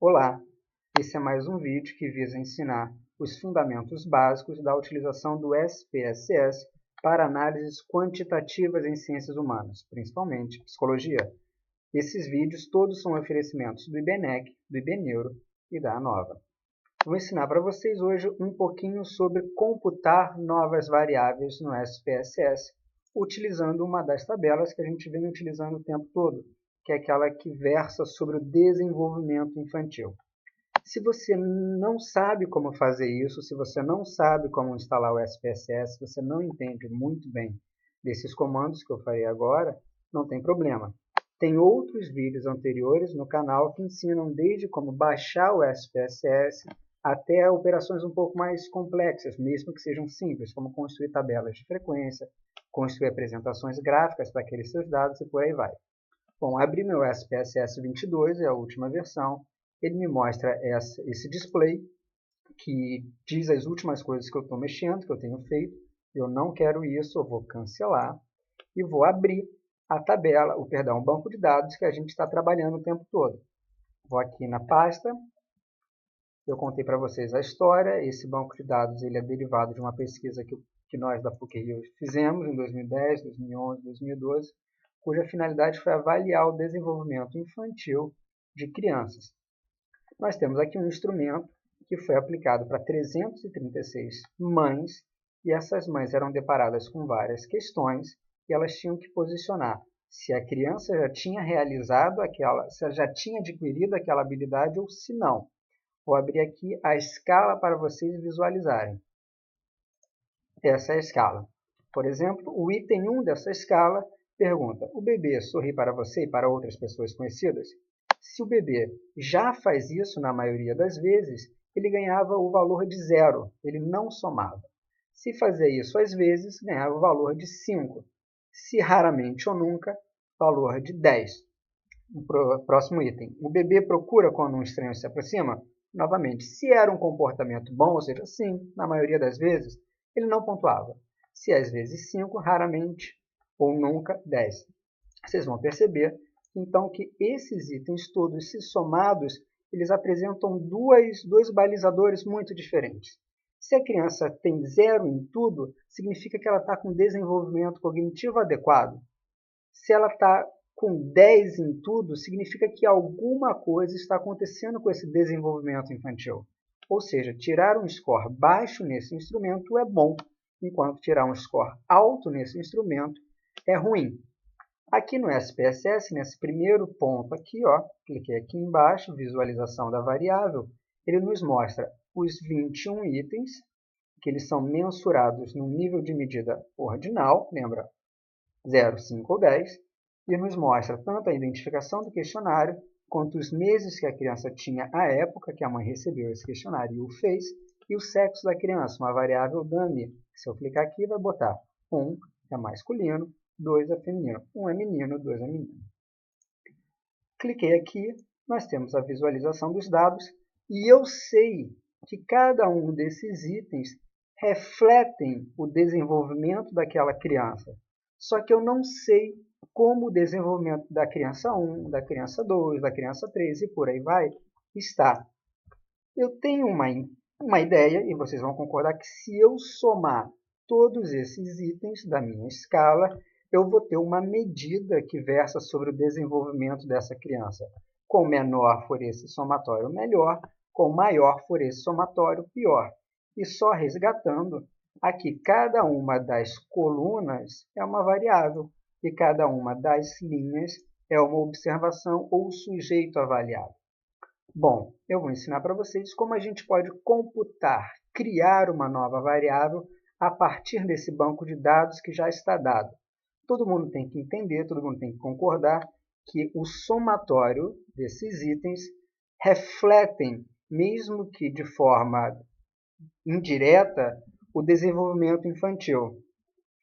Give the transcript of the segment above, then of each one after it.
Olá, esse é mais um vídeo que visa ensinar os fundamentos básicos da utilização do SPSS para análises quantitativas em ciências humanas, principalmente psicologia. Esses vídeos todos são oferecimentos do IBNEC, do IBNeuro e da ANOVA. Vou ensinar para vocês hoje um pouquinho sobre computar novas variáveis no SPSS, utilizando uma das tabelas que a gente vem utilizando o tempo todo, que é aquela que versa sobre o desenvolvimento infantil. Se você não sabe como fazer isso, se você não sabe como instalar o SPSS, se você não entende muito bem desses comandos que eu farei agora, não tem problema. Tem outros vídeos anteriores no canal que ensinam desde como baixar o SPSS até operações um pouco mais complexas, mesmo que sejam simples, como construir tabelas de frequência, construir apresentações gráficas para aqueles seus dados e por aí vai. Bom, abri meu SPSS 22, é a última versão. Ele me mostra esse display que diz as últimas coisas que eu estou mexendo, que eu tenho feito. Eu não quero isso, eu vou cancelar e vou abrir a tabela, o banco de dados que a gente está trabalhando o tempo todo. Vou aqui na pasta. Eu contei para vocês a história. Esse banco de dados ele é derivado de uma pesquisa que nós da PUC-Rio fizemos em 2010, 2011, 2012, cuja finalidade foi avaliar o desenvolvimento infantil de crianças. Nós temos aqui um instrumento que foi aplicado para 336 mães, e essas mães eram deparadas com várias questões, e elas tinham que posicionar se a criança já tinha realizado se ela já tinha adquirido aquela habilidade ou se não. Vou abrir aqui a escala para vocês visualizarem. Essa é a escala. Por exemplo, o item 1 dessa escala pergunta: o bebê sorri para você e para outras pessoas conhecidas? Se o bebê já faz isso na maioria das vezes, ele ganhava o valor de 0, ele não somava. Se fazer isso às vezes, ganhava o valor de 5. Se raramente ou nunca, valor de 10. O próximo item. O bebê procura quando um estranho se aproxima? Novamente, se era um comportamento bom, ou seja, sim, na maioria das vezes, ele não pontuava. Se às vezes 5, raramente ou nunca 10. Vocês vão perceber, então, que esses itens todos, se somados, eles apresentam dois balizadores muito diferentes. Se a criança tem 0 em tudo, significa que ela está com desenvolvimento cognitivo adequado. Se ela está com 10 em tudo, significa que alguma coisa está acontecendo com esse desenvolvimento infantil. Ou seja, tirar um score baixo nesse instrumento é bom, enquanto tirar um score alto nesse instrumento é ruim. Aqui no SPSS, nesse primeiro ponto aqui, ó, cliquei aqui embaixo, visualização da variável, ele nos mostra os 21 itens, que eles são mensurados no nível de medida ordinal, lembra? 0, 5 ou 10, e nos mostra tanto a identificação do questionário, quanto os meses que a criança tinha à época que a mãe recebeu esse questionário e o fez, e o sexo da criança, uma variável dummy. Se eu clicar aqui, vai botar 1 é masculino, 2 é feminino. 1 é menino, 2 é menino. Cliquei aqui, nós temos a visualização dos dados, e eu sei que cada um desses itens refletem o desenvolvimento daquela criança. Só que eu não sei como o desenvolvimento da criança 1, da criança 2, da criança 3 e por aí vai está. Eu tenho uma ideia, e vocês vão concordar que se eu somar todos esses itens da minha escala, eu vou ter uma medida que versa sobre o desenvolvimento dessa criança. Com menor for esse somatório, melhor. Com maior for esse somatório, pior. E só resgatando, aqui cada uma das colunas é uma variável e cada uma das linhas é uma observação ou sujeito avaliado. Bom, eu vou ensinar para vocês como a gente pode computar, criar uma nova variável a partir desse banco de dados que já está dado. Todo mundo tem que entender, todo mundo tem que concordar que o somatório desses itens refletem, mesmo que de forma indireta, o desenvolvimento infantil.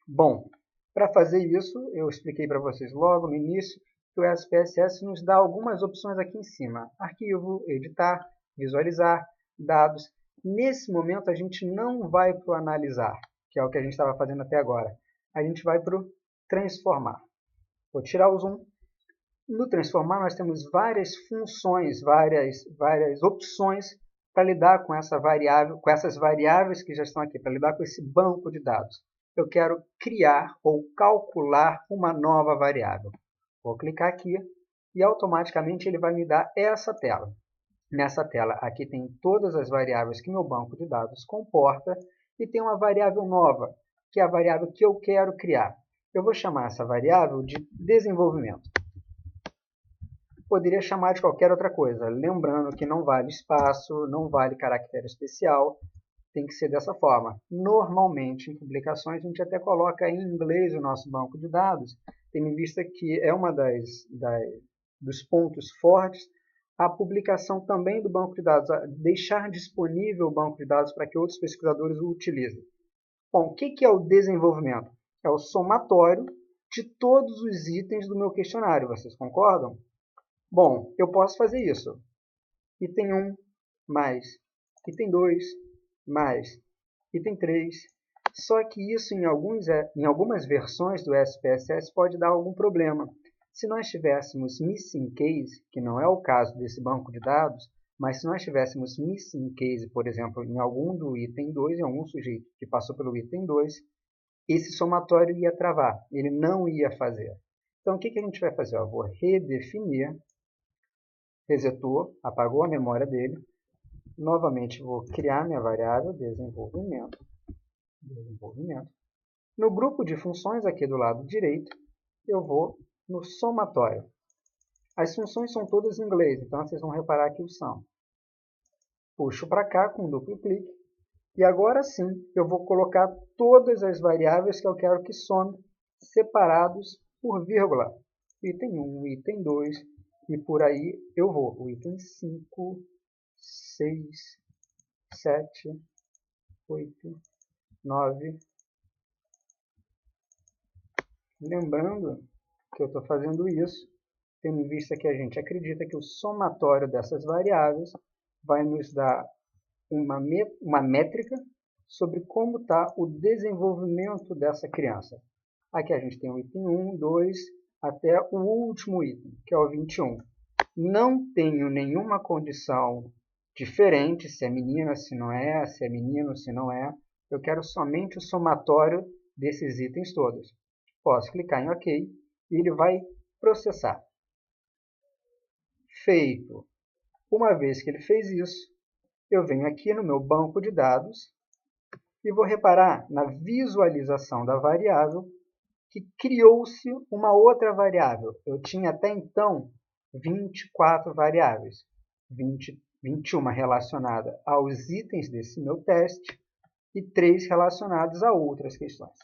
Bom, para fazer isso, eu expliquei para vocês logo no início que o SPSS nos dá algumas opções aqui em cima. Arquivo, editar, visualizar, dados. Nesse momento, a gente não vai para o analisar, que é o que a gente estava fazendo até agora. A gente vai para o transformar. Vou tirar o zoom. No transformar, nós temos várias funções, várias opções para lidar com essa variável, com essas variáveis que já estão aqui, para lidar com esse banco de dados. Eu quero criar ou calcular uma nova variável. Vou clicar aqui e automaticamente ele vai me dar essa tela. Nessa tela aqui tem todas as variáveis que meu banco de dados comporta e tem uma variável nova, que é a variável que eu quero criar. Eu vou chamar essa variável de desenvolvimento. Poderia chamar de qualquer outra coisa, lembrando que não vale espaço, não vale caractere especial, tem que ser dessa forma. Normalmente, em publicações, a gente até coloca em inglês o nosso banco de dados, tendo em vista que é uma dos pontos fortes a publicação também do banco de dados, deixar disponível o banco de dados para que outros pesquisadores o utilizem. Bom, o que é o desenvolvimento? É o somatório de todos os itens do meu questionário, vocês concordam? Bom, eu posso fazer isso. Item 1 mais item 2 mais item 3. Só que isso em algumas versões do SPSS pode dar algum problema. Se nós tivéssemos missing case, que não é o caso desse banco de dados, mas se nós tivéssemos missing case, por exemplo, em algum do item 2, em algum sujeito que passou pelo item 2, esse somatório ia travar, ele não ia fazer. Então, o que a gente vai fazer? Eu vou redefinir. Resetou, apagou a memória dele. Novamente vou criar minha variável desenvolvimento. No grupo de funções aqui do lado direito, eu vou no somatório. As funções são todas em inglês, então vocês vão reparar que o são. Puxo para cá com um duplo clique. E agora sim, eu vou colocar todas as variáveis que eu quero que some, separados por vírgula. Item 1, item 2, e por aí eu vou. O item 5, 6, 7, 8, 9. Lembrando que eu estou fazendo isso, tendo em vista que a gente acredita que o somatório dessas variáveis vai nos dar uma métrica sobre como está o desenvolvimento dessa criança. Aqui a gente tem o item 1, 2, até o último item, que é o 21. Não tenho nenhuma condição diferente, se é menina, se não é, se é menino, se não é. Eu quero somente o somatório desses itens todos. Posso clicar em OK e ele vai processar. Feito. Uma vez que ele fez isso, eu venho aqui no meu banco de dados e vou reparar na visualização da variável que criou-se uma outra variável. Eu tinha até então 24 variáveis, 21 relacionadas aos itens desse meu teste e 3 relacionadas a outras questões.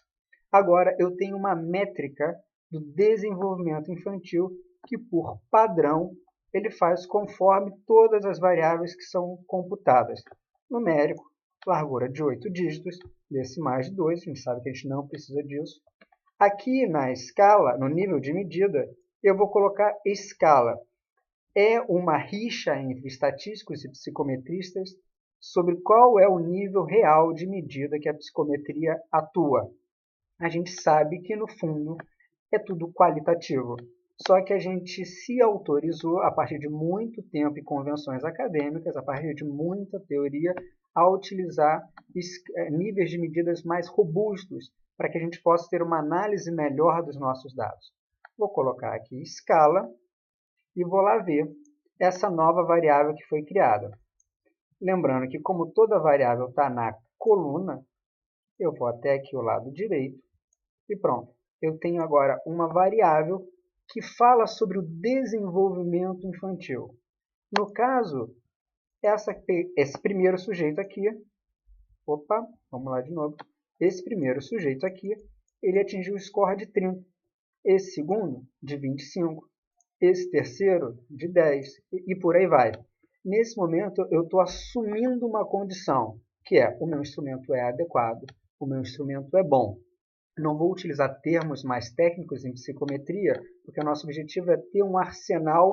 Agora, eu tenho uma métrica do desenvolvimento infantil que, por padrão, ele faz conforme todas as variáveis que são computadas. Numérico, largura de 8 dígitos, decimais de 2, a gente sabe que a gente não precisa disso. Aqui na escala, no nível de medida, eu vou colocar escala. É uma rixa entre estatísticos e psicometristas sobre qual é o nível real de medida que a psicometria atua. A gente sabe que, no fundo, é tudo qualitativo. Só que a gente se autorizou, a partir de muito tempo e convenções acadêmicas, a partir de muita teoria, a utilizar níveis de medidas mais robustos para que a gente possa ter uma análise melhor dos nossos dados. Vou colocar aqui escala e vou lá ver essa nova variável que foi criada. Lembrando que, como toda variável está na coluna, eu vou até aqui o lado direito e pronto. Eu tenho agora uma variável que fala sobre o desenvolvimento infantil. No caso, esse primeiro sujeito aqui, vamos lá de novo. Esse primeiro sujeito aqui, ele atingiu o score de 30. Esse segundo, de 25. Esse terceiro, de 10. E por aí vai. Nesse momento, eu estou assumindo uma condição, que é o meu instrumento é adequado, o meu instrumento é bom. Não vou utilizar termos mais técnicos em psicometria, porque o nosso objetivo é ter um arsenal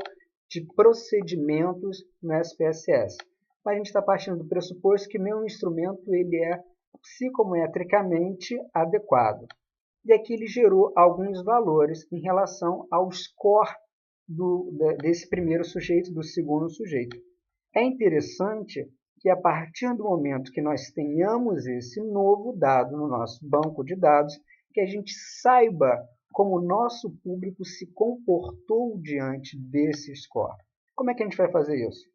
de procedimentos no SPSS. Mas a gente está partindo do pressuposto que meu instrumento ele é psicometricamente adequado. E aqui ele gerou alguns valores em relação ao score desse primeiro sujeito, do segundo sujeito. É interessante que a partir do momento que nós tenhamos esse novo dado no nosso banco de dados, que a gente saiba como o nosso público se comportou diante desse score. Como é que a gente vai fazer isso?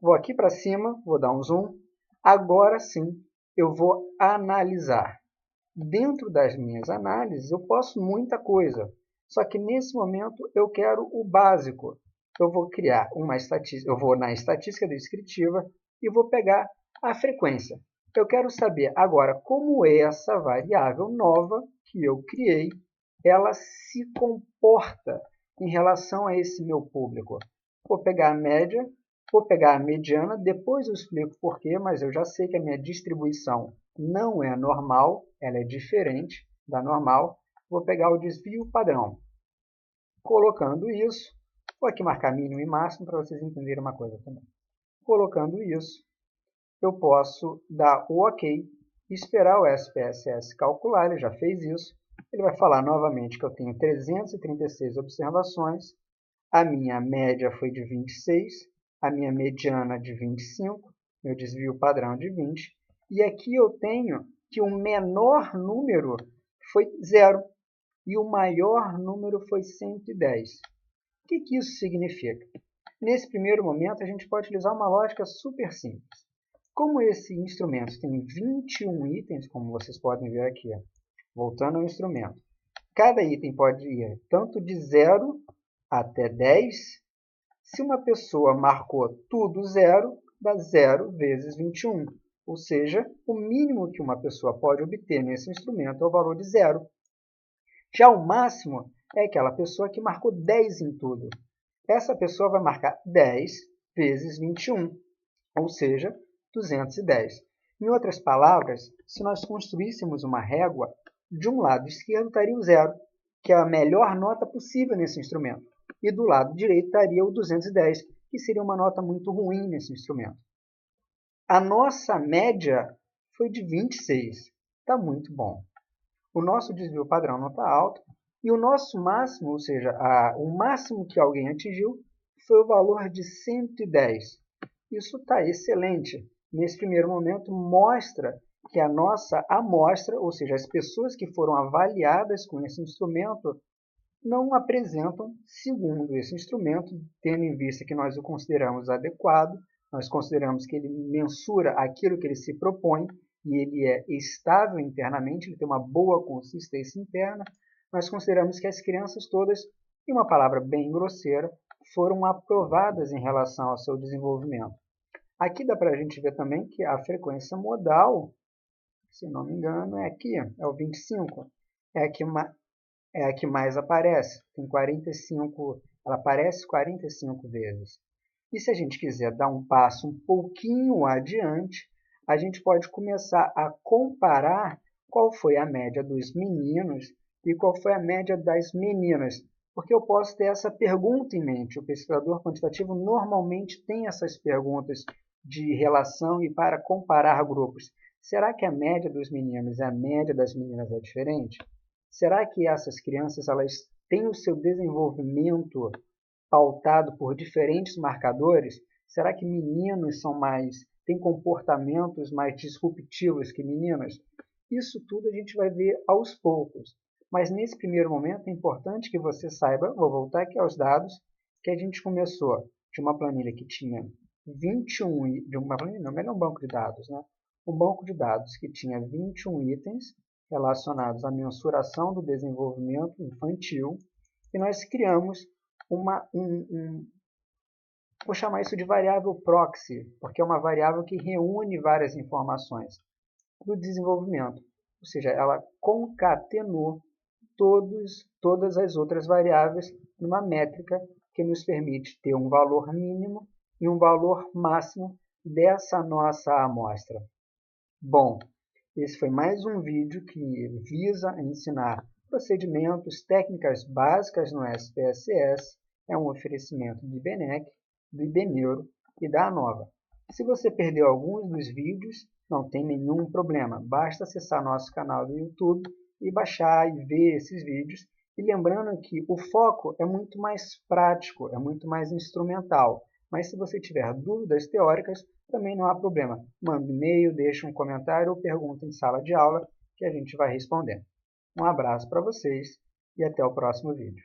Vou aqui para cima, vou dar um zoom. Agora sim, eu vou analisar. Dentro das minhas análises, eu posso muita coisa. Só que nesse momento eu quero o básico. Eu vou criar uma estatística, eu vou na estatística descritiva e vou pegar a frequência. Eu quero saber agora como essa variável nova que eu criei, ela se comporta em relação a esse meu público. Vou pegar a média, vou pegar a mediana, depois eu explico porquê, mas eu já sei que a minha distribuição não é normal, ela é diferente da normal. Vou pegar o desvio padrão. Colocando isso, vou aqui marcar mínimo e máximo para vocês entenderem uma coisa também. Colocando isso, eu posso dar o OK e esperar o SPSS calcular, ele já fez isso. Ele vai falar novamente que eu tenho 336 observações, a minha média foi de 26, a minha mediana de 25, meu desvio padrão de 20, e aqui eu tenho que o menor número foi 0 e o maior número foi 110. O que isso significa? Nesse primeiro momento, a gente pode utilizar uma lógica super simples. Como esse instrumento tem 21 itens, como vocês podem ver aqui, voltando ao instrumento, cada item pode ir tanto de 0 até 10. Se uma pessoa marcou tudo 0, dá 0 vezes 21. Ou seja, o mínimo que uma pessoa pode obter nesse instrumento é o valor de 0. Já o máximo é aquela pessoa que marcou 10 em tudo. Essa pessoa vai marcar 10 vezes 21, ou seja, 210. Em outras palavras, se nós construíssemos uma régua, de um lado esquerdo estaria o 0, que é a melhor nota possível nesse instrumento, e do lado direito estaria o 210, que seria uma nota muito ruim nesse instrumento. A nossa média foi de 26, está muito bom. O nosso desvio padrão não está alto, e o nosso máximo, ou seja, o máximo que alguém atingiu, foi o valor de 110. Isso está excelente. Nesse primeiro momento, mostra que a nossa amostra, ou seja, as pessoas que foram avaliadas com esse instrumento, não apresentam, segundo esse instrumento, tendo em vista que nós o consideramos adequado, nós consideramos que ele mensura aquilo que ele se propõe, e ele é estável internamente, ele tem uma boa consistência interna, nós consideramos que as crianças todas, em uma palavra bem grosseira, foram aprovadas em relação ao seu desenvolvimento. Aqui dá para a gente ver também que a frequência modal, se não me engano, é aqui, é o 25, é a que mais aparece, tem 45, ela aparece 45 vezes. E se a gente quiser dar um passo um pouquinho adiante, a gente pode começar a comparar qual foi a média dos meninos e qual foi a média das meninas. Porque eu posso ter essa pergunta em mente. O pesquisador quantitativo normalmente tem essas perguntas de relação e para comparar grupos. Será que a média dos meninos e a média das meninas é diferente? Será que essas crianças elas têm o seu desenvolvimento pautado por diferentes marcadores? Será que meninos têm comportamentos mais disruptivos que meninas? Isso tudo a gente vai ver aos poucos. Mas nesse primeiro momento é importante que você saiba, vou voltar aqui aos dados, que a gente começou de uma planilha que tinha 21, de uma planilha, não, melhor um banco de dados, né? Um banco de dados que tinha 21 itens relacionados à mensuração do desenvolvimento infantil, e nós criamos vou chamar isso de variável proxy, porque é uma variável que reúne várias informações do desenvolvimento, ou seja, ela concatenou todas as outras variáveis numa métrica que nos permite ter um valor mínimo e um valor máximo dessa nossa amostra. Bom, esse foi mais um vídeo que visa ensinar procedimentos, técnicas básicas no SPSS. É um oferecimento do IBNEC, do IBNeuro e da ANOVA. Se você perdeu alguns dos vídeos, não tem nenhum problema. Basta acessar nosso canal do YouTube e baixar e ver esses vídeos. E lembrando que o foco é muito mais prático, é muito mais instrumental. Mas se você tiver dúvidas teóricas, também não há problema. Manda um e-mail, deixa um comentário ou pergunta em sala de aula que a gente vai respondendo. Um abraço para vocês e até o próximo vídeo.